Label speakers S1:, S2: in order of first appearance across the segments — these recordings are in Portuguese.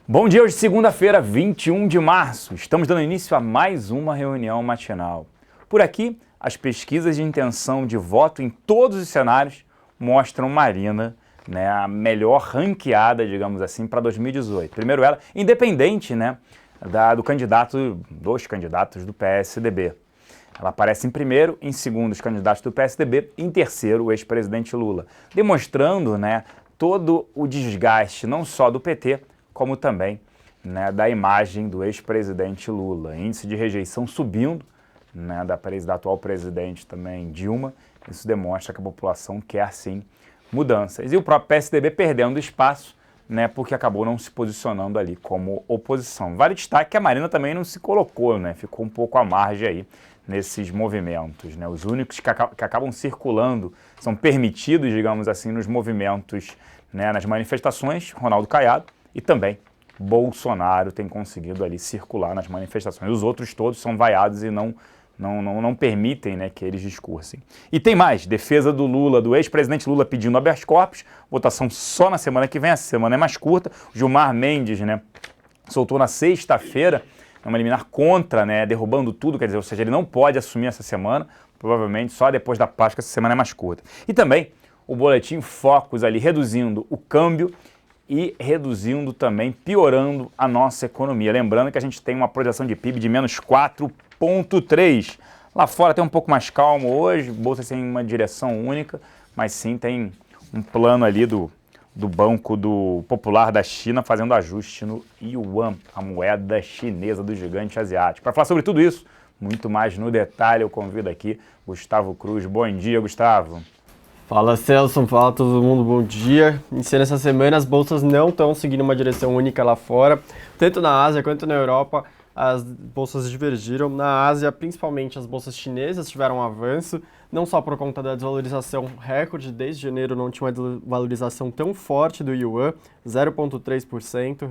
S1: Bom dia, hoje segunda-feira, 21 de março. Estamos dando início a mais uma reunião matinal. Por aqui, as pesquisas de intenção de voto em todos os cenários mostram Marina, a melhor ranqueada, digamos assim, para 2018. Primeiro ela, independente, dos candidatos do PSDB. Ela aparece em primeiro, em segundo os candidatos do PSDB, em terceiro o ex-presidente Lula, demonstrando, todo o desgaste não só do PT, como também da imagem do ex-presidente Lula. Índice de rejeição subindo, da atual presidente também Dilma. Isso demonstra que a população quer sim mudanças. E o próprio PSDB perdendo espaço, porque acabou não se posicionando ali como oposição. Vale destaque que a Marina também não se colocou, ficou um pouco à margem aí nesses movimentos. Os únicos que acabam circulando, são permitidos, digamos assim, nos movimentos, nas manifestações, Ronaldo Caiado e também Bolsonaro tem conseguido ali circular nas manifestações. Os outros todos são vaiados e não permitem que eles discursem. E tem mais, defesa do Lula, do ex-presidente Lula pedindo habeas corpus, votação só na semana que vem, essa semana é mais curta. Gilmar Mendes, soltou na sexta-feira uma liminar contra, derrubando tudo, quer dizer, ou seja, ele não pode assumir essa semana, provavelmente só depois da Páscoa, essa semana é mais curta. E também o boletim Focus ali, reduzindo o câmbio e reduzindo também, piorando a nossa economia. Lembrando que a gente tem uma projeção de PIB de menos 4,3%. Lá fora tem um pouco mais calmo hoje, bolsa sem uma direção única, mas sim tem um plano ali do Banco Popular da China fazendo ajuste no Yuan, a moeda chinesa do gigante asiático. Para falar sobre tudo isso, muito mais no detalhe, eu convido aqui Gustavo Cruz. Bom dia, Gustavo.
S2: Fala, Celso, fala todo mundo, bom dia. Iniciando essa semana, as bolsas não estão seguindo uma direção única lá fora, tanto na Ásia quanto na Europa. As bolsas divergiram. Na Ásia, principalmente as bolsas chinesas tiveram um avanço, não só por conta da desvalorização recorde, desde janeiro não tinha uma desvalorização tão forte do Yuan, 0,3%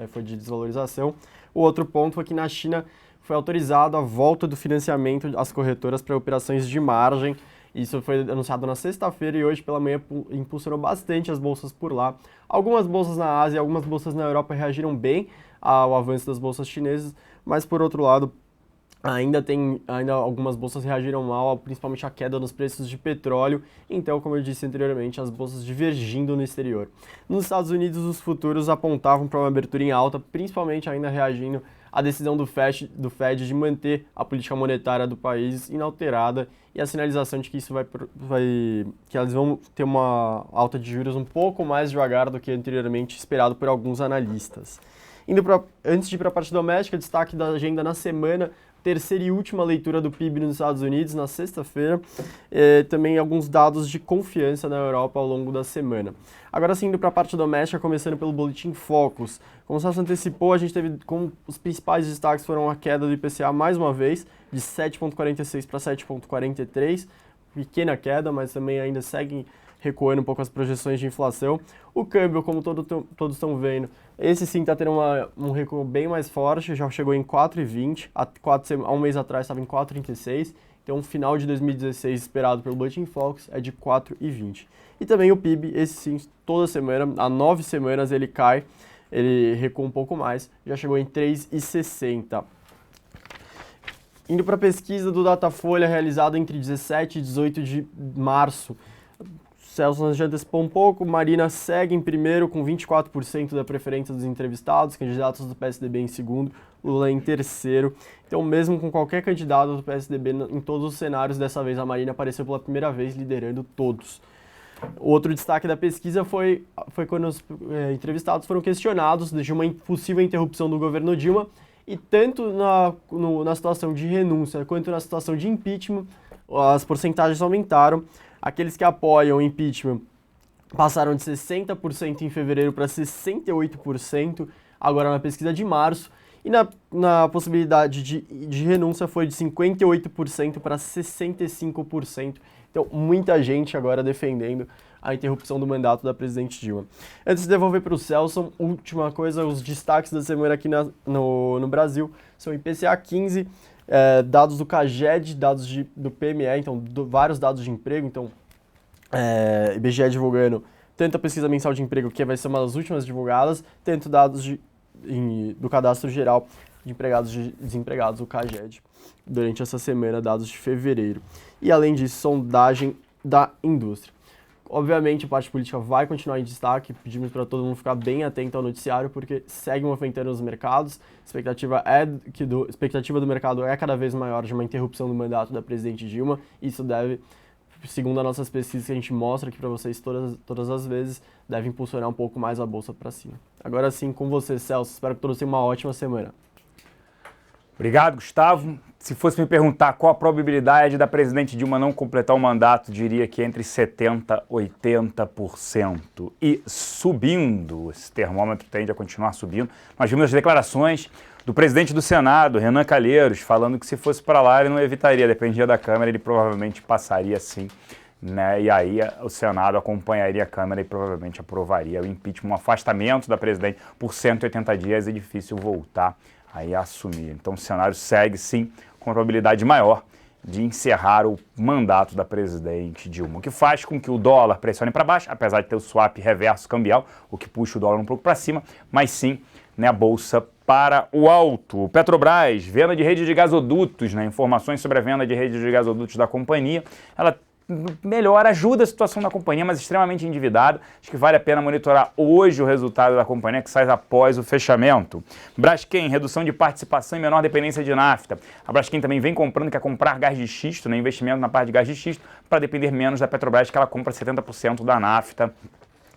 S2: foi de desvalorização. O outro ponto foi que na China foi autorizado a volta do financiamento às corretoras para operações de margem. Isso foi anunciado na sexta-feira e hoje pela manhã impulsionou bastante as bolsas por lá. Algumas bolsas na Ásia e algumas bolsas na Europa reagiram bem ao avanço das bolsas chinesas, mas por outro lado, ainda algumas bolsas reagiram mal, principalmente a queda nos preços de petróleo. Então, como eu disse anteriormente, as bolsas divergindo no exterior. Nos Estados Unidos, os futuros apontavam para uma abertura em alta, principalmente ainda reagindo à decisão do Fed de manter a política monetária do país inalterada e a sinalização de que isso que eles vão ter uma alta de juros um pouco mais devagar do que anteriormente esperado por alguns analistas. Antes de ir para a parte doméstica, destaque da agenda na semana, terceira e última leitura do PIB nos Estados Unidos na sexta-feira, também alguns dados de confiança na Europa ao longo da semana. Agora sim, indo para a parte doméstica, começando pelo boletim Focus. Como o Celso antecipou, a gente teve como os principais destaques foram a queda do IPCA mais uma vez, de 7,46 para 7,43, pequena queda, mas também ainda seguem recuando um pouco as projeções de inflação. O câmbio, como todos estão vendo, esse sim está tendo um recuo bem mais forte, já chegou em 4,20, há um mês atrás estava em 4,36, então o final de 2016 esperado pelo Boletim Focus é de 4,20. E também o PIB, esse sim, toda semana, há 9 semanas ele cai, ele recua um pouco mais, já chegou em 3,60. Indo para a pesquisa do Datafolha, realizada entre 17 e 18 de março, Celso já antecipou um pouco, Marina segue em primeiro com 24% da preferência dos entrevistados, candidatos do PSDB em segundo, Lula em terceiro. Então, mesmo com qualquer candidato do PSDB em todos os cenários, dessa vez a Marina apareceu pela primeira vez liderando todos. Outro destaque da pesquisa foi quando os entrevistados foram questionados de uma possível interrupção do governo Dilma, e tanto na situação de renúncia quanto na situação de impeachment, as porcentagens aumentaram. Aqueles que apoiam o impeachment passaram de 60% em fevereiro para 68%, agora na pesquisa de março, e na possibilidade de renúncia foi de 58% para 65%. Então, muita gente agora defendendo a interrupção do mandato da presidente Dilma. Antes de devolver para o Celso, última coisa, os destaques da semana aqui no Brasil são IPCA 15, dados do CAGED, dados do PME, então vários dados de emprego, então IBGE divulgando tanto a pesquisa mensal de emprego, que vai ser uma das últimas divulgadas, tanto dados do Cadastro Geral de Empregados e Desempregados, o CAGED, durante essa semana, dados de fevereiro. E, além disso, sondagem da indústria. Obviamente, a parte política vai continuar em destaque, pedimos para todo mundo ficar bem atento ao noticiário, porque segue movimentando os mercados, a expectativa do mercado é cada vez maior de uma interrupção do mandato da presidente Dilma, isso deve, segundo as nossas pesquisas que a gente mostra aqui para vocês todas as vezes, deve impulsionar um pouco mais a bolsa para cima. Agora sim, com você, Celso, espero que todos tenham uma ótima semana.
S1: Obrigado, Gustavo. Se fosse me perguntar qual a probabilidade da presidente Dilma não completar o mandato, diria que entre 70% e 80%. E subindo, esse termômetro tende a continuar subindo. Nós vimos as declarações do presidente do Senado, Renan Calheiros, falando que se fosse para lá ele não evitaria, dependia da Câmara, ele provavelmente passaria sim. Né? E aí o Senado acompanharia a Câmara e provavelmente aprovaria o impeachment, um afastamento da presidente por 180 dias, é difícil voltar aí a assumir. Então o cenário segue sim com uma probabilidade maior de encerrar o mandato da presidente Dilma, o que faz com que o dólar pressione para baixo, apesar de ter o swap reverso cambial, o que puxa o dólar um pouco para cima, mas sim, né, a bolsa para o alto. Petrobras, venda de rede de gasodutos, né, informações sobre a venda de rede de gasodutos da companhia, ela melhora, ajuda a situação da companhia, mas extremamente endividada. Acho que vale a pena monitorar hoje o resultado da companhia, que sai após o fechamento. Braskem, redução de participação e menor dependência de nafta. A Braskem também vem comprando, quer comprar gás de xisto, né, investimento na parte de gás de xisto, para depender menos da Petrobras, que ela compra 70% da nafta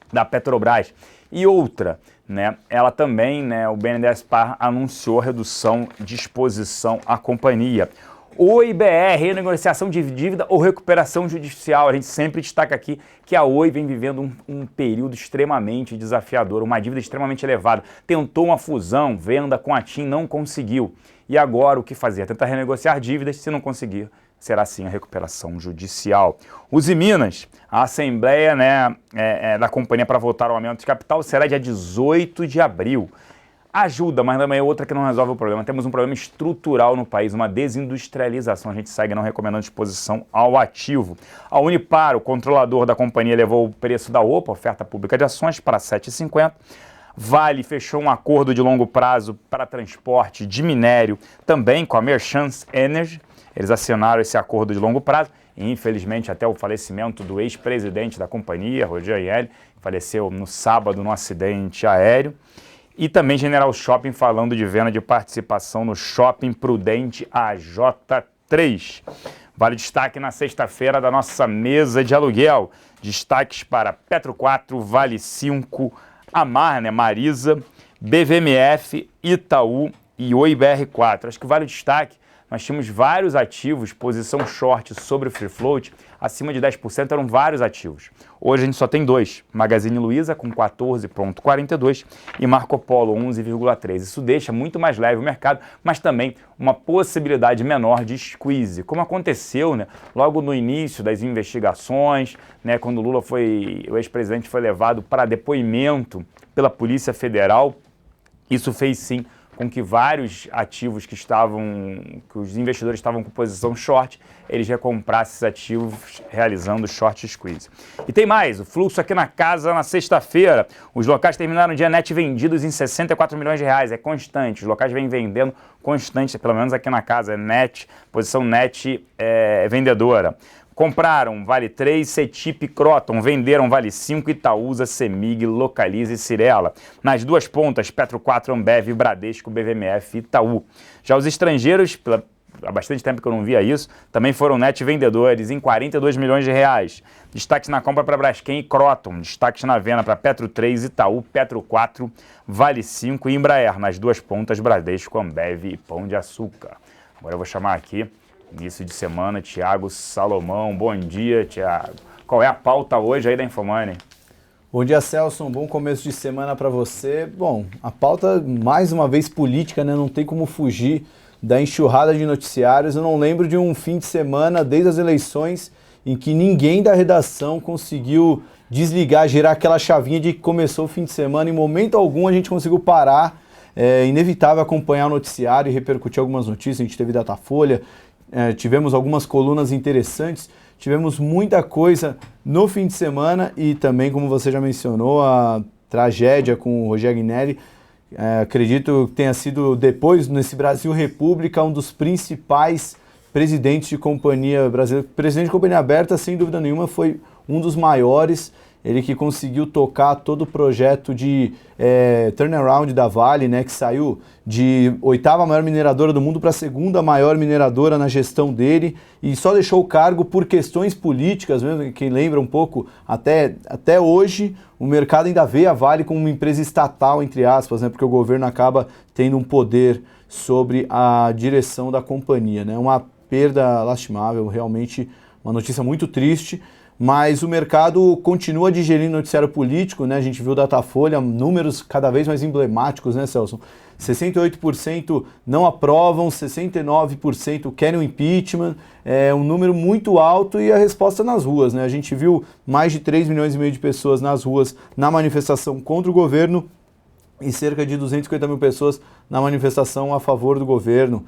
S1: da Petrobras. E outra, né, ela também, né, o BNDES Par anunciou redução de exposição à companhia. Oi BR, renegociação de dívida ou recuperação judicial. A gente sempre destaca aqui que a Oi vem vivendo um período extremamente desafiador, uma dívida extremamente elevada. Tentou uma fusão, venda com a TIM, não conseguiu. E agora o que fazer? Tentar renegociar dívidas, se não conseguir, será sim a recuperação judicial. Usiminas, a assembleia, né, da companhia para votar o aumento de capital será dia 18 de abril. Ajuda, mas também é outra que não resolve o problema. Temos um problema estrutural no país, uma desindustrialização. A gente segue não recomendando exposição ao ativo. A Unipar, o controlador da companhia, levou o preço da OPA, oferta pública de ações, para R$ 7,50. Vale fechou um acordo de longo prazo para transporte de minério, também com a Merchants Energy. Eles assinaram esse acordo de longo prazo. E, infelizmente, até o falecimento do ex-presidente da companhia, Roger Aielli, faleceu no sábado num acidente aéreo. E também General Shopping falando de venda de participação no Shopping Prudente AJ3. Vale destaque na sexta-feira da nossa mesa de aluguel. Destaques para Petro 4, Vale 5, Amar, né, Marisa, BVMF, Itaú e Oi BR4. Acho que vale o destaque. Nós tínhamos vários ativos, posição short sobre o free float, acima de 10% eram vários ativos. Hoje a gente só tem dois, Magazine Luiza com 14,42 e Marco Polo 11,3. Isso deixa muito mais leve o mercado, mas também uma possibilidade menor de squeeze, como aconteceu, né, logo no início das investigações, né, quando o ex-presidente foi levado para depoimento pela Polícia Federal. Isso fez sim com que vários ativos que os investidores estavam com posição short, eles recomprassem esses ativos realizando short squeeze. E tem mais, o fluxo aqui na casa na sexta-feira, os locais terminaram o dia net vendidos em 64 milhões de reais, é constante, os locais vêm vendendo constante, pelo menos aqui na casa, net, posição net vendedora. Compraram Vale 3, Cetip, Croton, venderam Vale 5, Itaúsa, Semig, Localiza e Cirela. Nas duas pontas, Petro 4, Ambev, Bradesco, BVMF e Itaú. Já os estrangeiros, há bastante tempo que eu não via isso, também foram net vendedores em 42 milhões de reais. Destaques na compra para Braskem e Croton, destaques na venda para Petro 3, Itaú, Petro 4, Vale 5 e Embraer. Nas duas pontas, Bradesco, Ambev e Pão de Açúcar. Agora eu vou chamar aqui, início de semana, Thiago Salomão. Bom dia, Thiago. Qual é a pauta hoje aí da Infomoney?
S3: Bom dia, Celso. Um bom começo de semana para você. Bom, a pauta, mais uma vez, política, né? Não tem como fugir da enxurrada de noticiários. Eu não lembro de um fim de semana, desde as eleições, em que ninguém da redação conseguiu desligar, girar aquela chavinha de que começou o fim de semana. Em momento algum a gente conseguiu parar. É inevitável acompanhar o noticiário e repercutir algumas notícias. A gente teve Datafolha, tivemos algumas colunas interessantes. tivemos muita coisa no fim de semana e também, como você já mencionou, a tragédia com o Rogério Agnelli. Acredito que tenha sido, depois, nesse Brasil República, um dos principais presidentes de companhia brasileira. Presidente de companhia aberta, sem dúvida nenhuma, foi um dos maiores. Ele que conseguiu tocar todo o projeto de turnaround da Vale, né, que saiu de 8ª maior mineradora do mundo para a 2ª maior mineradora na gestão dele, e só deixou o cargo por questões políticas mesmo, que lembra um pouco, até hoje, o mercado ainda vê a Vale como uma empresa estatal, entre aspas, né, porque o governo acaba tendo um poder sobre a direção da companhia, né, uma perda lastimável, realmente uma notícia muito triste. Mas o mercado continua digerindo noticiário político, né? A gente viu o Datafolha, números cada vez mais emblemáticos, né, Celso? 68% não aprovam, 69% querem o impeachment, é um número muito alto, e a resposta nas ruas, né? A gente viu mais de 3,5 milhões de pessoas nas ruas na manifestação contra o governo e cerca de 250 mil pessoas na manifestação a favor do governo.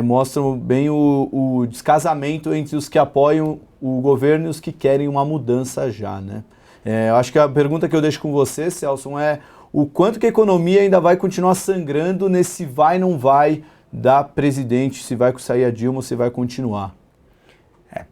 S3: Mostram bem o descasamento entre os que apoiam o governo e os que querem uma mudança já, né? Eu acho que a pergunta que eu deixo com você, Celso, é o quanto que a economia ainda vai continuar sangrando nesse vai não vai da presidente, se vai sair a Dilma ou se vai continuar.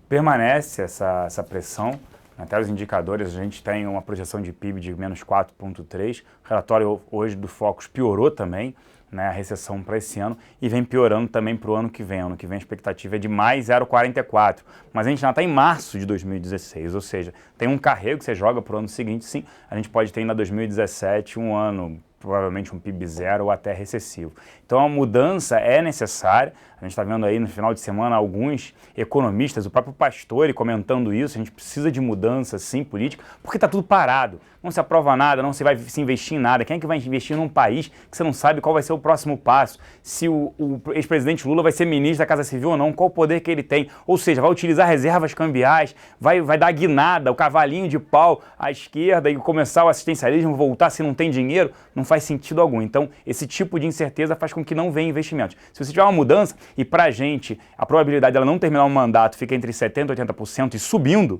S1: Permanece essa pressão. Até os indicadores, a gente tem uma projeção de PIB de menos 4,3%. O relatório hoje do Focus piorou também, né, a recessão para esse ano, e vem piorando também para o ano que vem. Ano que vem a expectativa é de mais 0,44%. Mas a gente já está em março de 2016, ou seja, tem um carrego que você joga para o ano seguinte. Sim, a gente pode ter ainda 2017 um ano, provavelmente um PIB zero ou até recessivo. Então a mudança é necessária. A gente está vendo aí no final de semana alguns economistas, o próprio Pastore comentando isso. A gente precisa de mudança, sim, política, porque está tudo parado. Não se aprova nada, não se vai se investir em nada. Quem é que vai investir num país que você não sabe qual vai ser o próximo passo? Se o ex-presidente Lula vai ser ministro da Casa Civil ou não, qual o poder que ele tem? Ou seja, vai utilizar reservas cambiais, vai dar guinada, o cavalinho de pau à esquerda e começar o assistencialismo, voltar se não tem dinheiro? Não faz sentido algum. Então, esse tipo de incerteza faz com que não venha investimentos. Se você tiver uma mudança, e para a gente a probabilidade dela não terminar o mandato fica entre 70% e 80% e subindo,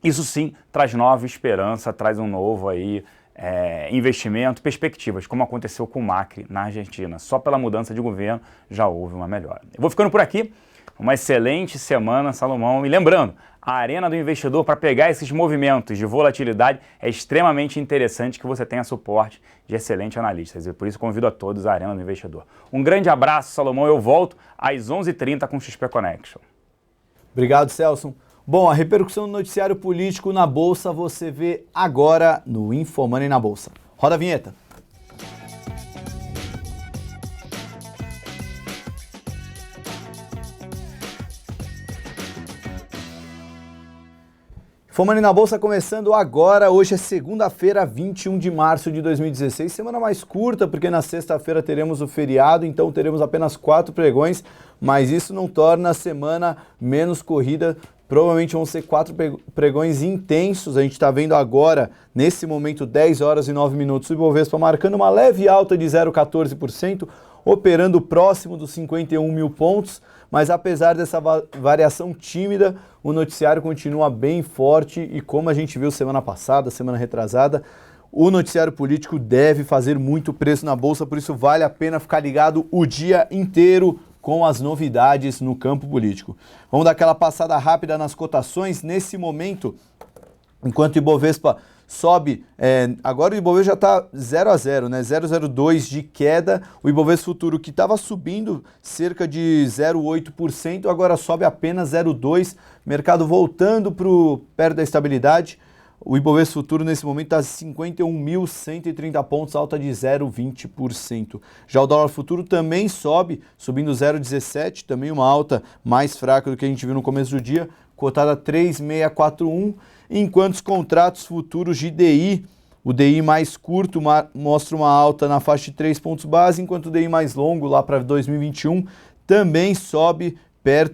S1: isso sim traz nova esperança, traz um novo aí, investimento, perspectivas, como aconteceu com o Macri na Argentina. Só pela mudança de governo já houve uma melhora. Eu vou ficando por aqui. Uma excelente semana, Salomão. E lembrando, a Arena do Investidor, para pegar esses movimentos de volatilidade, é extremamente interessante que você tenha suporte de excelentes analistas. E por isso convido a todos à Arena do Investidor. Um grande abraço, Salomão. Eu volto às 11h30 com o XP Connection.
S3: Obrigado, Celso. Bom, a repercussão do noticiário político na Bolsa você vê agora no InfoMoney na Bolsa. Roda a vinheta. InfoMoney na Bolsa começando agora. Hoje é segunda-feira, 21 de março de 2016. Semana mais curta, porque na sexta-feira teremos o feriado, então teremos apenas 4 pregões, mas isso não torna a semana menos corrida. Provavelmente vão ser 4 pregões intensos. A gente está vendo agora, nesse momento, 10 horas e 9 minutos, o Ibovespa marcando uma leve alta de 0,14%, operando próximo dos 51 mil pontos. Mas apesar dessa variação tímida, o noticiário continua bem forte e, como a gente viu semana passada, semana retrasada, o noticiário político deve fazer muito preço na Bolsa, por isso vale a pena ficar ligado o dia inteiro com as novidades no campo político. Vamos dar aquela passada rápida nas cotações. Nesse momento, enquanto o Ibovespa sobe, agora o Ibovespa já está 0 a 0, né? 0,02 de queda. O Ibovespa Futuro, que estava subindo cerca de 0,8%, agora sobe apenas 0,2%. Mercado voltando perto da estabilidade. O Ibovespa Futuro nesse momento está 51.130 pontos, alta de 0,20%. Já o dólar futuro também sobe, subindo 0,17%, também uma alta mais fraca do que a gente viu no começo do dia, cotada 3,641, enquanto os contratos futuros de DI, o DI mais curto mostra uma alta na faixa de 3 pontos base, enquanto o DI mais longo, lá para 2021, também sobe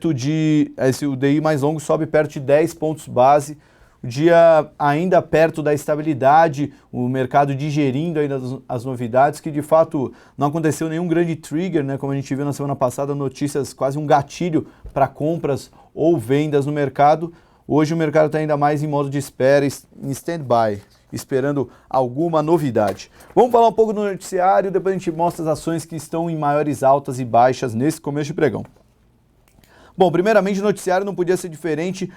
S3: o DI mais longo sobe perto de 10 pontos base, dia ainda perto da estabilidade, o mercado digerindo ainda as novidades, que de fato não aconteceu nenhum grande trigger, né? Como a gente viu na semana passada, notícias quase um gatilho para compras ou vendas no mercado. Hoje o mercado está ainda mais em modo de espera, em stand-by, esperando alguma novidade. Vamos falar um pouco do noticiário, depois a gente mostra as ações que estão em maiores altas e baixas nesse começo de pregão. Bom, primeiramente o noticiário não podia ser diferente.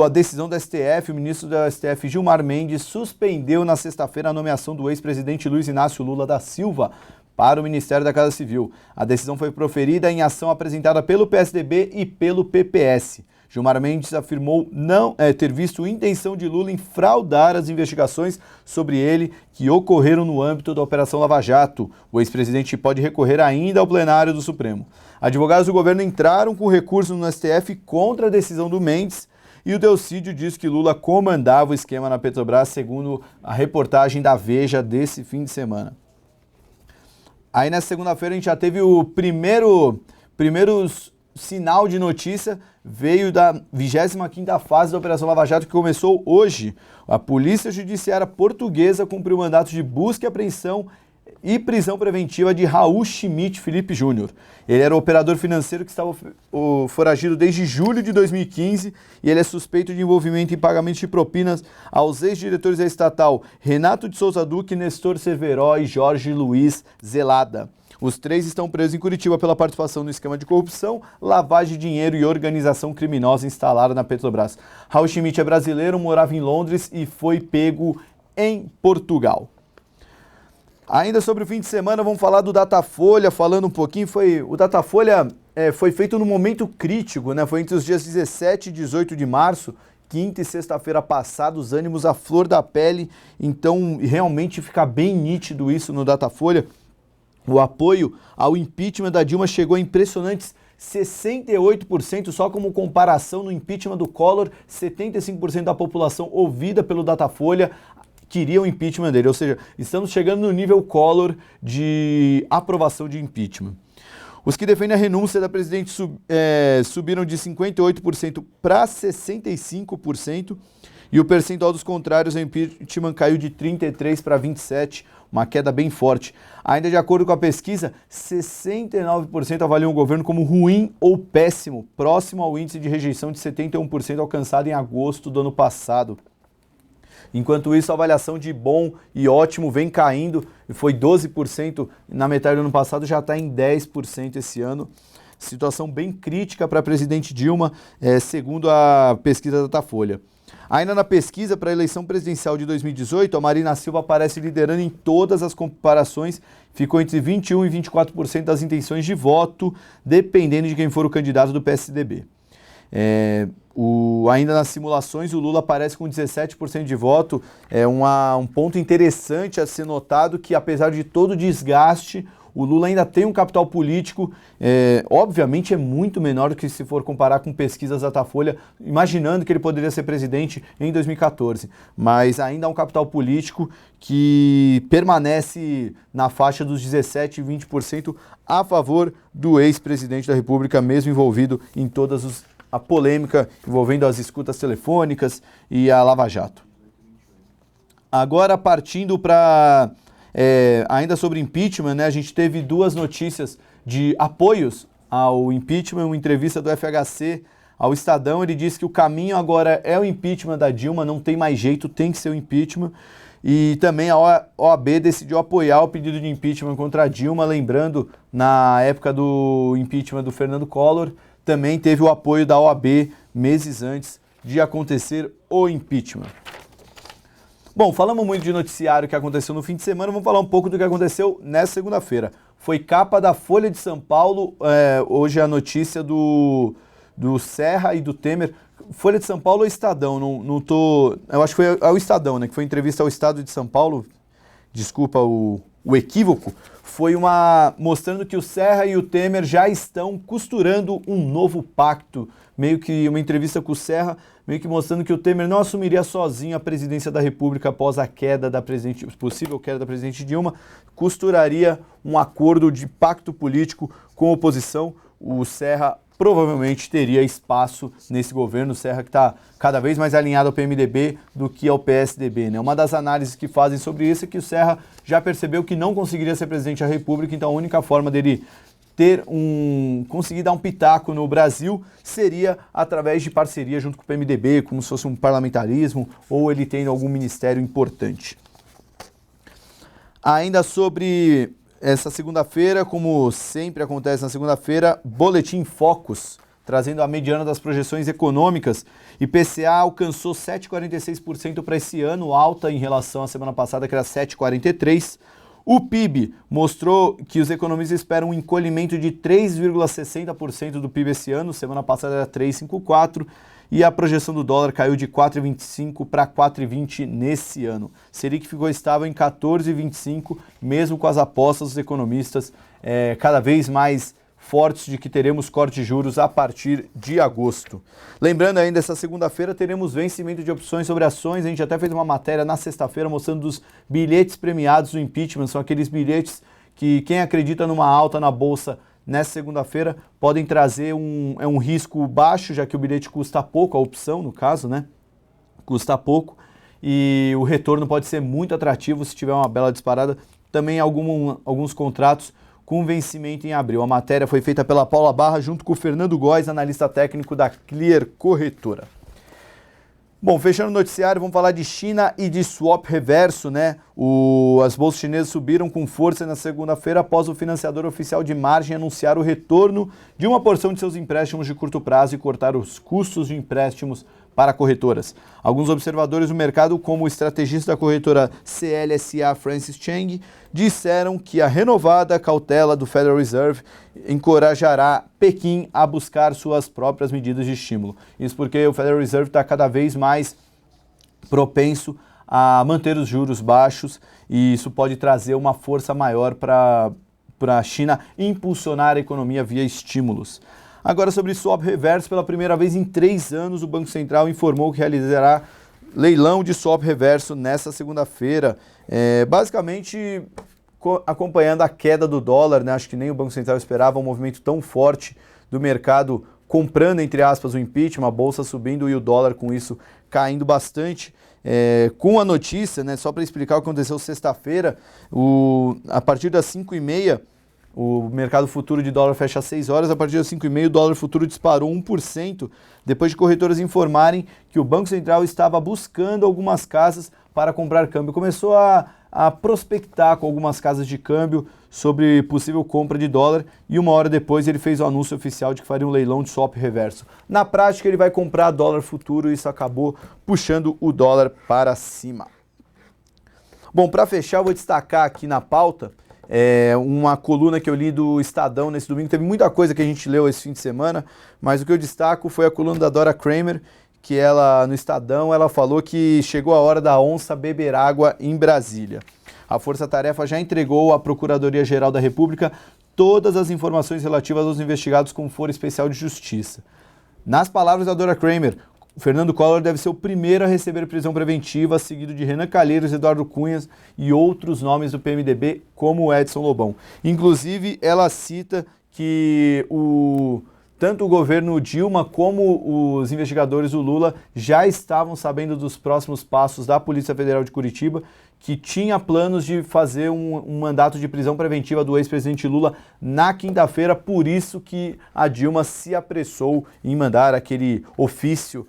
S3: A decisão do STF, o ministro do STF, Gilmar Mendes, suspendeu na sexta-feira a nomeação do ex-presidente Luiz Inácio Lula da Silva para o Ministério da Casa Civil. A decisão foi proferida em ação apresentada pelo PSDB e pelo PPS. Gilmar Mendes afirmou não ter visto intenção de Lula em fraudar as investigações sobre ele que ocorreram no âmbito da Operação Lava Jato. O ex-presidente pode recorrer ainda ao plenário do Supremo. Advogados do governo entraram com recurso no STF contra a decisão do Mendes e o Delcídio diz que Lula comandava o esquema na Petrobras, segundo a reportagem da Veja desse fim de semana. Aí nessa segunda-feira a gente já teve o primeiro sinal de notícia, veio da 25ª fase da Operação Lava Jato, que começou hoje. A Polícia Judiciária Portuguesa cumpriu o mandato de busca e apreensão e prisão preventiva de Raul Schmidt Felipe Júnior. Ele era o operador financeiro que estava foragido desde julho de 2015 e ele é suspeito de envolvimento em pagamentos de propinas aos ex-diretores da estatal Renato de Souza Duque, Nestor Severo e Jorge Luiz Zelada. Os três estão presos em Curitiba pela participação no esquema de corrupção, lavagem de dinheiro e organização criminosa instalada na Petrobras. Raul Schmidt é brasileiro, morava em Londres e foi pego em Portugal. Ainda sobre o fim de semana, vamos falar do Datafolha, falando um pouquinho. O Datafolha foi feito num momento crítico, né? Foi entre os dias 17 e 18 de março, quinta e sexta-feira passada, os ânimos à flor da pele. Então, realmente fica bem nítido isso no Datafolha. O apoio ao impeachment da Dilma chegou a impressionantes 68%, só como comparação no impeachment do Collor, 75% da população ouvida pelo Datafolha queria o impeachment dele, ou seja, estamos chegando no nível Collor de aprovação de impeachment. Os que defendem a renúncia da presidente subiram de 58% para 65%, e o percentual dos contrários ao impeachment caiu de 33% para 27%, uma queda bem forte. Ainda de acordo com a pesquisa, 69% avaliam o governo como ruim ou péssimo, próximo ao índice de rejeição de 71% alcançado em agosto do ano passado. Enquanto isso, a avaliação de bom e ótimo vem caindo, foi 12% na metade do ano passado, já está em 10% esse ano. Situação bem crítica para a presidente Dilma, segundo a pesquisa da Datafolha. Ainda na pesquisa para a eleição presidencial de 2018, a Marina Silva aparece liderando em todas as comparações, ficou entre 21% e 24% das intenções de voto, dependendo de quem for o candidato do PSDB. Ainda nas simulações, o Lula aparece com 17% de voto. É um ponto interessante a ser notado que, apesar de todo o desgaste, o Lula ainda tem um capital político, obviamente é muito menor do que se for comparar com pesquisas da Datafolha, imaginando que ele poderia ser presidente em 2014. Mas ainda há um capital político que permanece na faixa dos 17% e 20% a favor do ex-presidente da República, mesmo envolvido em todas a polêmica envolvendo as escutas telefônicas e a Lava Jato. Agora, partindo para... ainda sobre impeachment, né, a gente teve duas notícias de apoios ao impeachment, uma entrevista do FHC ao Estadão. Ele disse que o caminho agora é o impeachment da Dilma, não tem mais jeito, tem que ser o impeachment. E também a OAB decidiu apoiar o pedido de impeachment contra a Dilma, lembrando, na época do impeachment do Fernando Collor, também teve o apoio da OAB meses antes de acontecer o impeachment. Bom, falamos muito de noticiário que aconteceu no fim de semana, vamos falar um pouco do que aconteceu nessa segunda-feira. Foi capa da Folha de São Paulo, hoje a notícia do Serra e do Temer. Folha de São Paulo ou Estadão? Eu acho que foi ao Estadão, né? Que foi entrevista ao Estado de São Paulo, desculpa o equívoco, foi mostrando que o Serra e o Temer já estão costurando um novo pacto, meio que uma entrevista com o Serra, meio que mostrando que o Temer não assumiria sozinho a presidência da República após a possível queda da presidente Dilma, costuraria um acordo de pacto político com a oposição. O Serra provavelmente teria espaço nesse governo. Serra que está cada vez mais alinhado ao PMDB do que ao PSDB, né? Uma das análises que fazem sobre isso é que o Serra já percebeu que não conseguiria ser presidente da República, então a única forma dele conseguir dar um pitaco no Brasil seria através de parceria junto com o PMDB, como se fosse um parlamentarismo, ou ele tendo algum ministério importante. Ainda sobre essa segunda-feira, como sempre acontece na segunda-feira, Boletim Focus, trazendo a mediana das projeções econômicas. IPCA alcançou 7,46% para esse ano, alta em relação à semana passada, que era 7,43%. O PIB mostrou que os economistas esperam um encolhimento de 3,60% do PIB esse ano, semana passada era 3,54%, e a projeção do dólar caiu de 4,25 para 4,20 nesse ano. Selic ficou estável em 14,25, mesmo com as apostas dos economistas cada vez mais fortes de que teremos corte de juros a partir de agosto. Lembrando ainda, essa segunda-feira teremos vencimento de opções sobre ações. A gente até fez uma matéria na sexta-feira mostrando os bilhetes premiados do impeachment. São aqueles bilhetes que quem acredita numa alta na bolsa nessa segunda-feira podem trazer um risco baixo, já que o bilhete custa pouco, a opção no caso, né? Custa pouco. E o retorno pode ser muito atrativo se tiver uma bela disparada. Também alguns contratos com vencimento em abril. A matéria foi feita pela Paula Barra junto com o Fernando Góes, analista técnico da Clear Corretora. Bom, fechando o noticiário, vamos falar de China e de swap reverso, né? As bolsas chinesas subiram com força na segunda-feira após o financiador oficial de margem anunciar o retorno de uma porção de seus empréstimos de curto prazo e cortar os custos de empréstimos para corretoras. Alguns observadores do mercado, como o estrategista da corretora CLSA Francis Cheng, disseram que a renovada cautela do Federal Reserve encorajará Pequim a buscar suas próprias medidas de estímulo. Isso porque o Federal Reserve está cada vez mais propenso a manter os juros baixos e isso pode trazer uma força maior para a China impulsionar a economia via estímulos. Agora, sobre swap reverso, pela primeira vez em 3 anos, o Banco Central informou que realizará leilão de swap reverso nesta segunda-feira, basicamente acompanhando a queda do dólar, né? Acho que nem o Banco Central esperava um movimento tão forte do mercado comprando, entre aspas, o impeachment, a bolsa subindo e o dólar com isso caindo bastante. Com a notícia, né, só para explicar o que aconteceu sexta-feira, a partir das 5h30, o mercado futuro de dólar fecha às 6 horas, a partir das 5h30 o dólar futuro disparou 1%, depois de corretoras informarem que o Banco Central estava buscando algumas casas para comprar câmbio. Começou a prospectar com algumas casas de câmbio sobre possível compra de dólar e uma hora depois ele fez o anúncio oficial de que faria um leilão de swap reverso. Na prática ele vai comprar dólar futuro e isso acabou puxando o dólar para cima. Bom, para fechar eu vou destacar aqui na pauta uma coluna que eu li do Estadão nesse domingo. Teve muita coisa que a gente leu esse fim de semana, mas o que eu destaco foi a coluna da Dora Kramer, que ela, no Estadão, ela falou que chegou a hora da onça beber água em Brasília. A Força Tarefa já entregou à Procuradoria-Geral da República todas as informações relativas aos investigados com Foro Especial de Justiça. Nas palavras da Dora Kramer, Fernando Collor deve ser o primeiro a receber prisão preventiva, seguido de Renan Calheiros, Eduardo Cunha e outros nomes do PMDB, como o Edson Lobão. Inclusive, ela cita que tanto o governo Dilma como os investigadores do Lula já estavam sabendo dos próximos passos da Polícia Federal de Curitiba, que tinha planos de fazer um mandato de prisão preventiva do ex-presidente Lula na quinta-feira, por isso que a Dilma se apressou em mandar aquele ofício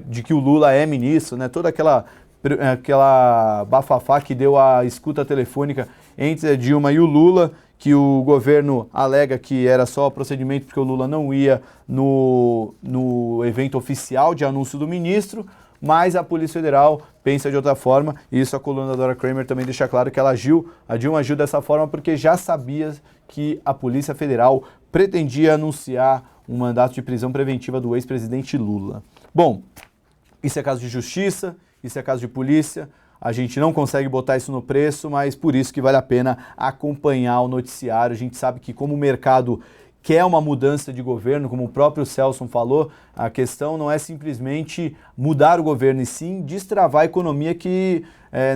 S3: de que o Lula é ministro, né? Toda aquela bafafá que deu a escuta telefônica entre a Dilma e o Lula, que o governo alega que era só procedimento porque o Lula não ia no evento oficial de anúncio do ministro, mas a Polícia Federal pensa de outra forma, e isso a coluna da Dora Kramer também deixa claro que a Dilma agiu dessa forma porque já sabia que a Polícia Federal pretendia anunciar um mandato de prisão preventiva do ex-presidente Lula. Bom, isso é caso de justiça, isso é caso de polícia, a gente não consegue botar isso no preço, mas por isso que vale a pena acompanhar o noticiário. A gente sabe que como o mercado quer uma mudança de governo, como o próprio Celso falou, a questão não é simplesmente mudar o governo, e sim destravar a economia, que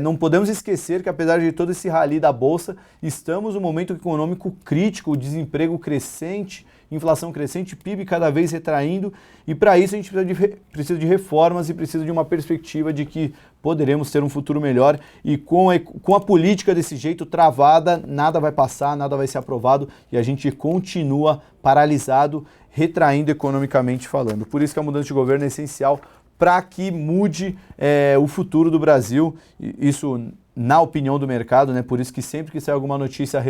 S3: não podemos esquecer que apesar de todo esse rally da Bolsa, estamos num momento econômico crítico, o desemprego crescente, inflação crescente, PIB cada vez retraindo, e para isso a gente precisa de reformas e precisa de uma perspectiva de que poderemos ter um futuro melhor, e com a política desse jeito travada, nada vai passar, nada vai ser aprovado e a gente continua paralisado, retraindo economicamente falando. Por isso que a mudança de governo é essencial para que mude o futuro do Brasil, isso na opinião do mercado, né? Por isso que sempre que sai alguma notícia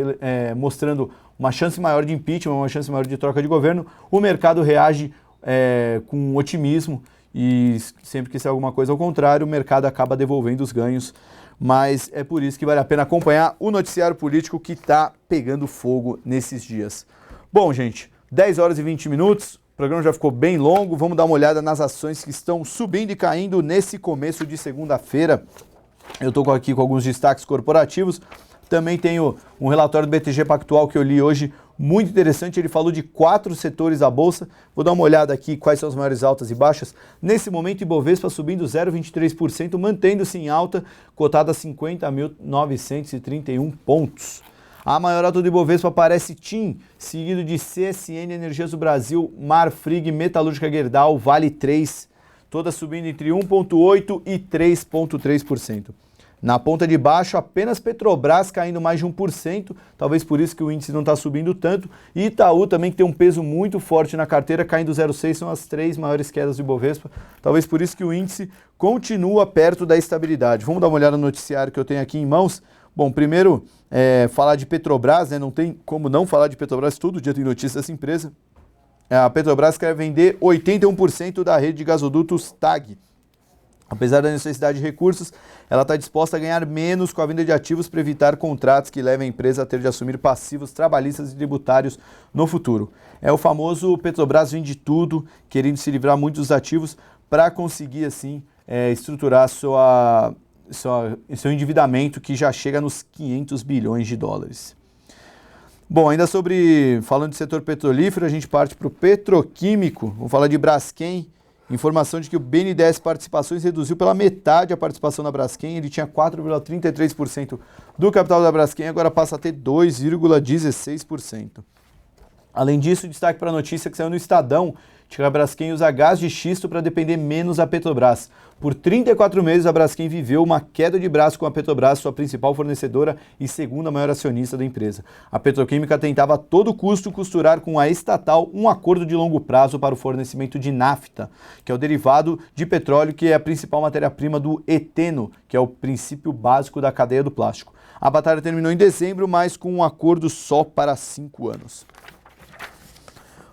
S3: mostrando uma chance maior de impeachment, uma chance maior de troca de governo, o mercado reage com otimismo, e sempre que sai alguma coisa ao contrário, o mercado acaba devolvendo os ganhos. Mas é por isso que vale a pena acompanhar o noticiário político que está pegando fogo nesses dias. Bom, gente, 10 horas e 20 minutos, o programa já ficou bem longo, vamos dar uma olhada nas ações que estão subindo e caindo nesse começo de segunda-feira. Eu estou aqui com alguns destaques corporativos, também tenho um relatório do BTG Pactual que eu li hoje, muito interessante, ele falou de 4 setores da Bolsa. Vou dar uma olhada aqui quais são as maiores altas e baixas. Nesse momento, Ibovespa subindo 0,23%, mantendo-se em alta, cotada a 50.931 pontos. A maior alta do Ibovespa aparece TIM, seguido de CSN Energias do Brasil, Marfrig, Metalúrgica Gerdau, Vale 3, todas subindo entre 1,8% e 3,3%. Na ponta de baixo, apenas Petrobras caindo mais de 1%, talvez por isso que o índice não está subindo tanto. E Itaú também, que tem um peso muito forte na carteira, caindo 0,6%, são as 3 maiores quedas do Ibovespa. Talvez por isso que o índice continua perto da estabilidade. Vamos dar uma olhada no noticiário que eu tenho aqui em mãos. Bom, primeiro, falar de Petrobras, né? Não tem como não falar de Petrobras, todo dia tem notícia dessa empresa. A Petrobras quer vender 81% da rede de gasodutos TAG. Apesar da necessidade de recursos, ela está disposta a ganhar menos com a venda de ativos para evitar contratos que levem a empresa a ter de assumir passivos trabalhistas e tributários no futuro. É o famoso Petrobras vende tudo, querendo se livrar muito dos ativos para conseguir, assim, estruturar seu endividamento, que já chega nos 500 bilhões de dólares. Bom, ainda falando de setor petrolífero, a gente parte para o petroquímico. Vamos falar de Braskem. Informação de que o BNDES Participações reduziu pela metade a participação na Braskem. Ele tinha 4,33% do capital da Braskem, agora passa a ter 2,16%. Além disso, destaque para a notícia que saiu no Estadão, de que a Braskem usa gás de xisto para depender menos da Petrobras. Por 34 meses, a Braskem viveu uma queda de braço com a Petrobras, sua principal fornecedora e segunda maior acionista da empresa. A petroquímica tentava a todo custo costurar com a estatal um acordo de longo prazo para o fornecimento de nafta, que é o derivado de petróleo, que é a principal matéria-prima do eteno, que é o princípio básico da cadeia do plástico. A batalha terminou em dezembro, mas com um acordo só para 5 anos.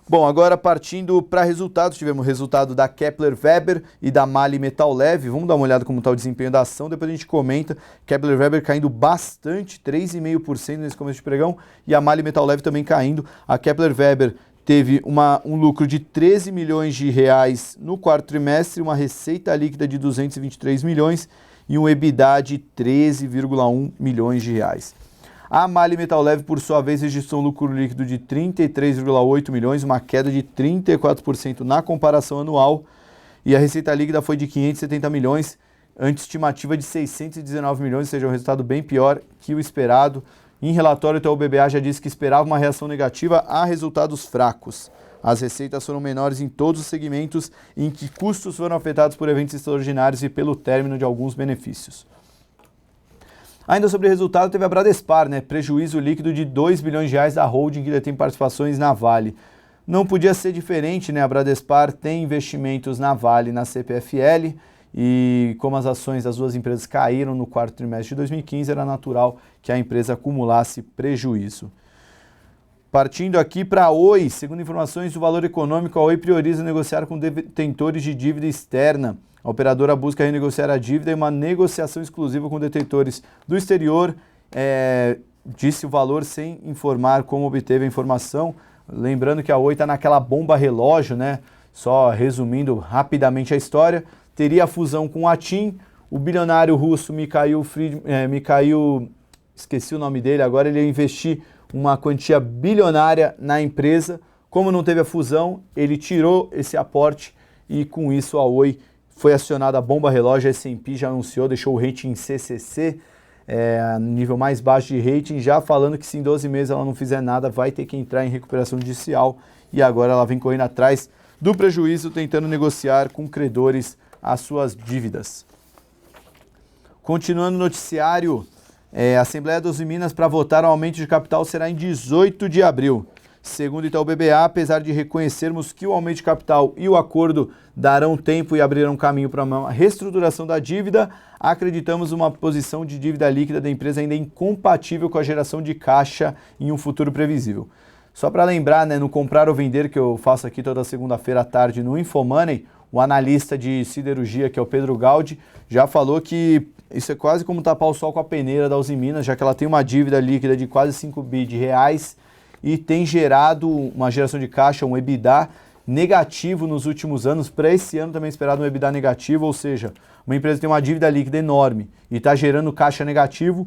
S3: Bom, agora partindo para resultados, tivemos resultado da Kepler Weber e da MAHLE Metal Leve. Vamos dar uma olhada como está o desempenho da ação, depois a gente comenta. Kepler Weber caindo bastante, 3,5% nesse começo de pregão, e a MAHLE Metal Leve também caindo. A Kepler Weber teve um lucro de 13 milhões de reais no quarto trimestre, uma receita líquida de 223 milhões e um EBITDA de 13,1 milhões de reais. A MAHLE Metal Leve, por sua vez, registrou um lucro líquido de 33,8 milhões, uma queda de 34% na comparação anual, e a receita líquida foi de 570 milhões, ante estimativa de 619 milhões, ou seja, um resultado bem pior que o esperado. Em relatório, o BBA já disse que esperava uma reação negativa a resultados fracos. As receitas foram menores em todos os segmentos em que custos foram afetados por eventos extraordinários e pelo término de alguns benefícios. Ainda sobre o resultado, teve a Bradespar, prejuízo líquido de 2 bilhões de reais da holding que detém participações na Vale. Não podia ser diferente, a Bradespar tem investimentos na Vale, na CPFL, e como as ações das duas empresas caíram no quarto trimestre de 2015, era natural que a empresa acumulasse prejuízo. Partindo aqui para a Oi, segundo informações do Valor Econômico, a Oi prioriza negociar com detentores de dívida externa. A operadora busca renegociar a dívida e uma negociação exclusiva com detentores do exterior, disse o Valor sem informar como obteve a informação. Lembrando que a Oi está naquela bomba relógio, só resumindo rapidamente a história, teria a fusão com a TIM, o bilionário russo Mikhail, esqueci o nome dele, agora ele ia investir uma quantia bilionária na empresa. Como não teve a fusão, ele tirou esse aporte e com isso a Oi foi acionada a bomba relógio. A S&P já anunciou, deixou o rating em CCC, nível mais baixo de rating, já falando que se em 12 meses ela não fizer nada, vai ter que entrar em recuperação judicial e agora ela vem correndo atrás do prejuízo, tentando negociar com credores as suas dívidas. Continuando o noticiário, a Assembleia das Minas para votar o aumento de capital será em 18 de abril. Segundo Itaú BBA, apesar de reconhecermos que o aumento de capital e o acordo darão tempo e abrirão caminho para uma reestruturação da dívida, acreditamos uma posição de dívida líquida da empresa ainda incompatível com a geração de caixa em um futuro previsível. Só para lembrar, no Comprar ou Vender, que eu faço aqui toda segunda-feira à tarde no Infomoney, o analista de siderurgia, que é o Pedro Gaudi, já falou que isso é quase como tapar o sol com a peneira da Usiminas, já que ela tem uma dívida líquida de quase 5 bi de reais e tem gerado uma geração de caixa, um EBITDA negativo nos últimos anos. Para esse ano também esperado um EBITDA negativo, ou seja, uma empresa que tem uma dívida líquida enorme e está gerando caixa negativo,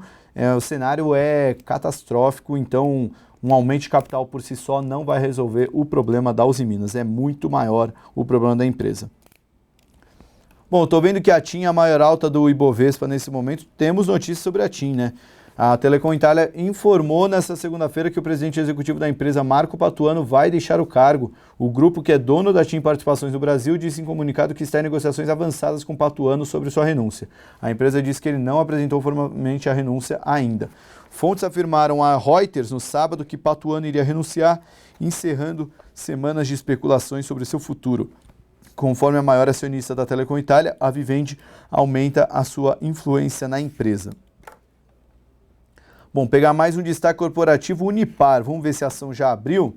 S3: o cenário é catastrófico, então um aumento de capital por si só não vai resolver o problema da Usiminas, é muito maior o problema da empresa. Bom, estou vendo que a TIM é a maior alta do Ibovespa nesse momento, temos notícias sobre a TIM, né? A Telecom Itália informou nesta segunda-feira que o presidente executivo da empresa, Marco Patuano, vai deixar o cargo. O grupo, que é dono da TIM Participações do Brasil, disse em comunicado que está em negociações avançadas com Patuano sobre sua renúncia. A empresa disse que ele não apresentou formalmente a renúncia ainda. Fontes afirmaram a Reuters no sábado que Patuano iria renunciar, encerrando semanas de especulações sobre seu futuro. Conforme a maior acionista da Telecom Itália, a Vivendi aumenta a sua influência na empresa. Bom, pegar mais um destaque corporativo, Unipar. Vamos ver se a ação já abriu.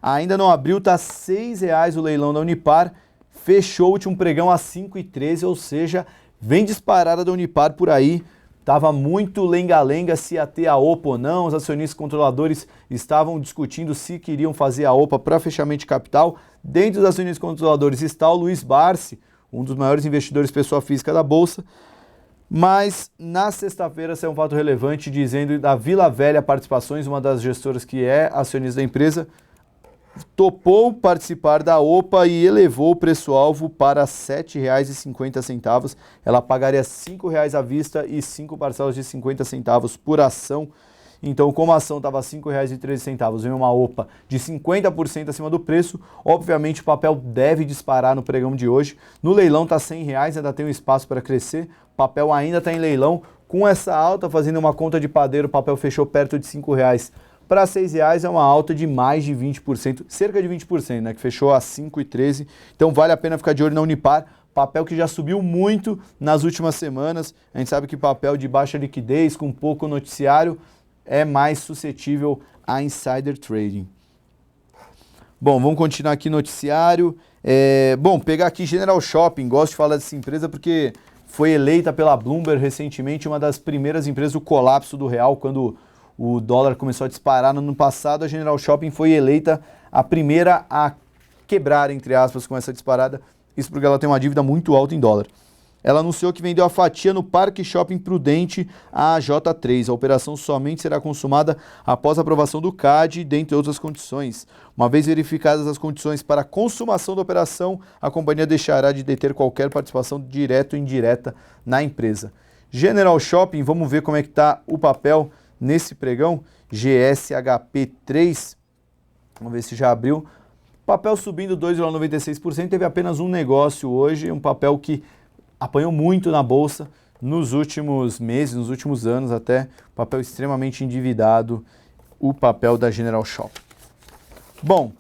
S3: Ainda não abriu, está R$ 6,00 o leilão da Unipar. Fechou o último pregão a R$ 5,13, ou seja, vem disparada da Unipar por aí. Estava muito lenga-lenga se ia ter a OPA ou não. Os acionistas controladores estavam discutindo se queriam fazer a OPA para fechamento de capital. Dentro dos acionistas controladores está o Luiz Barsi, um dos maiores investidores pessoa física da Bolsa. Mas na sexta-feira saiu um fato relevante dizendo da Vila Velha Participações, uma das gestoras que é acionista da empresa, topou participar da OPA e elevou o preço-alvo para R$ 7,50. Ela pagaria R$ 5,00 à vista e 5 parcelas de 50 centavos por ação. Então, como a ação estava R$ 5,13, vem uma OPA de 50% acima do preço, obviamente o papel deve disparar no pregão de hoje. No leilão está R$ 100,00, ainda tem um espaço para crescer. O papel ainda está em leilão. Com essa alta, fazendo uma conta de padeiro, o papel fechou perto de R$ 5,00 para R$ 6,00, é uma alta de mais de 20%, cerca de 20%, né, que fechou a R$ 5,13. Então vale a pena ficar de olho na Unipar, papel que já subiu muito nas últimas semanas. A gente sabe que papel de baixa liquidez, com pouco noticiário, é mais suscetível a insider trading. Bom, vamos continuar aqui no noticiário. Bom, pegar aqui General Shopping, gosto de falar dessa empresa porque foi eleita pela Bloomberg recentemente uma das primeiras empresas do colapso do real, quando o dólar começou a disparar no ano passado. A General Shopping foi eleita a primeira a quebrar, entre aspas, com essa disparada. Isso porque ela tem uma dívida muito alta em dólar. Ela anunciou que vendeu a fatia no Parque Shopping Prudente à J3. A operação somente será consumada após a aprovação do CAD, dentre outras condições. Uma vez verificadas as condições para a consumação da operação, a companhia deixará de deter qualquer participação direta ou indireta na empresa. General Shopping, vamos ver como é que está o papel nesse pregão. GSHP3, vamos ver se já abriu. Papel subindo 2,96%, teve apenas um negócio hoje, um papel que apanhou muito na Bolsa nos últimos meses, nos últimos anos até, papel extremamente endividado, o papel da General Shopping. Bom,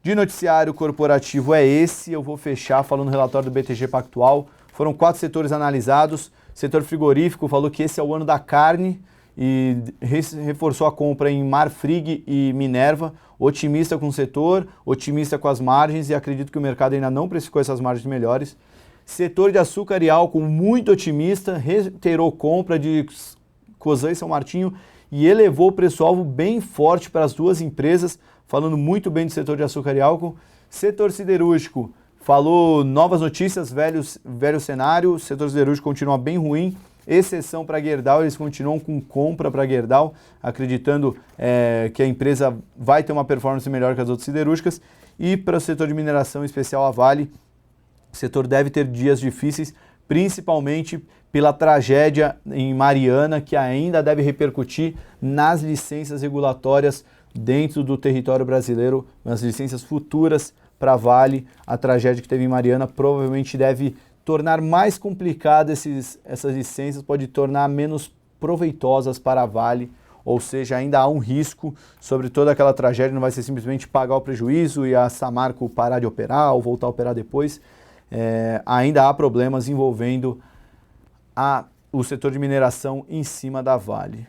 S3: de noticiário corporativo é esse, eu vou fechar falando no relatório do BTG Pactual. Foram 4 setores analisados. Setor frigorífico falou que esse é o ano da carne e reforçou a compra em Marfrig e Minerva, otimista com o setor, otimista com as margens, e acredito que o mercado ainda não precificou essas margens melhores. Setor de açúcar e álcool muito otimista, reiterou compra de Cosan e São Martinho e elevou o preço-alvo bem forte para as duas empresas, falando muito bem do setor de açúcar e álcool. Setor siderúrgico falou novas notícias, velho cenário, o setor siderúrgico continua bem ruim, exceção para a Gerdau, eles continuam com compra para a Gerdau, acreditando que a empresa vai ter uma performance melhor que as outras siderúrgicas. E para o setor de mineração, em especial a Vale, o setor deve ter dias difíceis, principalmente pela tragédia em Mariana, que ainda deve repercutir nas licenças regulatórias dentro do território brasileiro, nas licenças futuras para a Vale. A tragédia que teve em Mariana provavelmente deve tornar mais complicado essas licenças, pode tornar menos proveitosas para a Vale, ou seja, ainda há um risco sobre toda aquela tragédia, não vai ser simplesmente pagar o prejuízo e a Samarco parar de operar ou voltar a operar depois. Ainda há problemas envolvendo o setor de mineração em cima da Vale.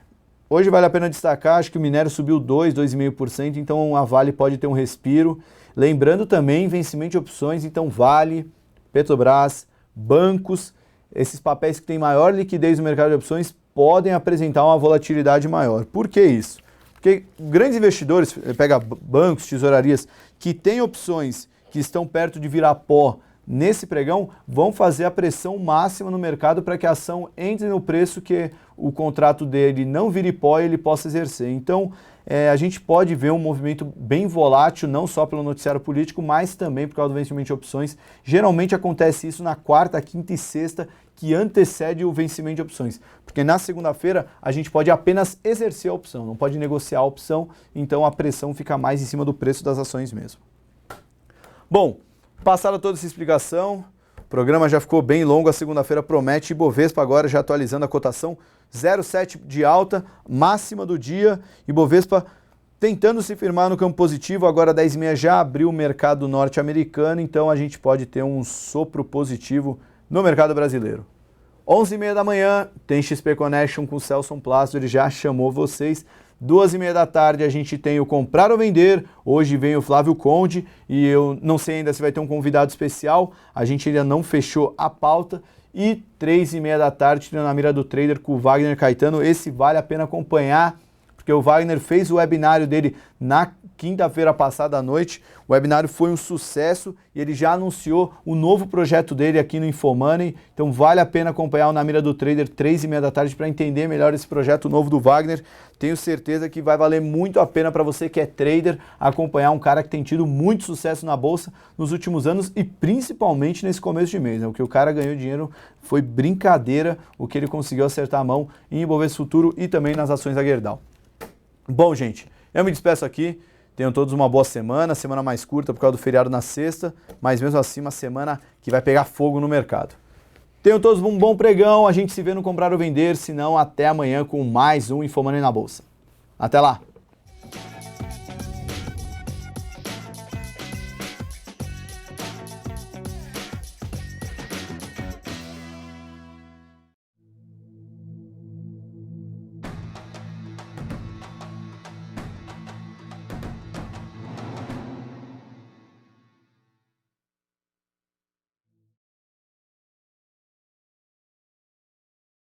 S3: Hoje vale a pena destacar, acho que o minério subiu 2,5%, então a Vale pode ter um respiro. Lembrando também, vencimento de opções, então Vale, Petrobras, bancos, esses papéis que têm maior liquidez no mercado de opções podem apresentar uma volatilidade maior. Por que isso? Porque grandes investidores, pega bancos, tesourarias, que têm opções que estão perto de virar pó nesse pregão, vão fazer a pressão máxima no mercado para que a ação entre no preço que o contrato dele não vire pó e ele possa exercer. Então, a gente pode ver um movimento bem volátil, não só pelo noticiário político, mas também por causa do vencimento de opções. Geralmente acontece isso na quarta, quinta e sexta, que antecede o vencimento de opções. Porque na segunda-feira a gente pode apenas exercer a opção, não pode negociar a opção, então a pressão fica mais em cima do preço das ações mesmo. Bom, passada toda essa explicação, o programa já ficou bem longo, a segunda-feira promete. Ibovespa agora já atualizando a cotação, 0,7 de alta, máxima do dia. Ibovespa tentando se firmar no campo positivo, agora 10h30 já abriu o mercado norte-americano, então a gente pode ter um sopro positivo no mercado brasileiro. 11h30 da manhã, tem XP Connection com o Celso Plácido, ele já chamou vocês. 2h30 da tarde a gente tem o Comprar ou Vender, hoje vem o Flávio Conde e eu não sei ainda se vai ter um convidado especial, a gente ainda não fechou a pauta. E 3h30 da tarde, na mira do trader com o Wagner Caetano, esse vale a pena acompanhar, porque o Wagner fez o webinário dele na quinta-feira passada à noite, o webinário foi um sucesso e ele já anunciou o novo projeto dele aqui no Infomoney, então vale a pena acompanhar o Na Mira do Trader 3h30 da tarde para entender melhor esse projeto novo do Wagner. Tenho certeza que vai valer muito a pena para você que é trader acompanhar um cara que tem tido muito sucesso na bolsa nos últimos anos e principalmente nesse começo de mês, né? O que o cara ganhou dinheiro foi brincadeira, o que ele conseguiu acertar a mão em Ibovespa Futuro e também nas ações da Gerdau. Bom, gente, eu me despeço aqui. Tenham todos uma boa semana mais curta por causa do feriado na sexta, mas mesmo assim uma semana que vai pegar fogo no mercado. Tenham todos um bom pregão, a gente se vê no Comprar ou Vender, se não até amanhã com mais um Infomoney na Bolsa. Até lá!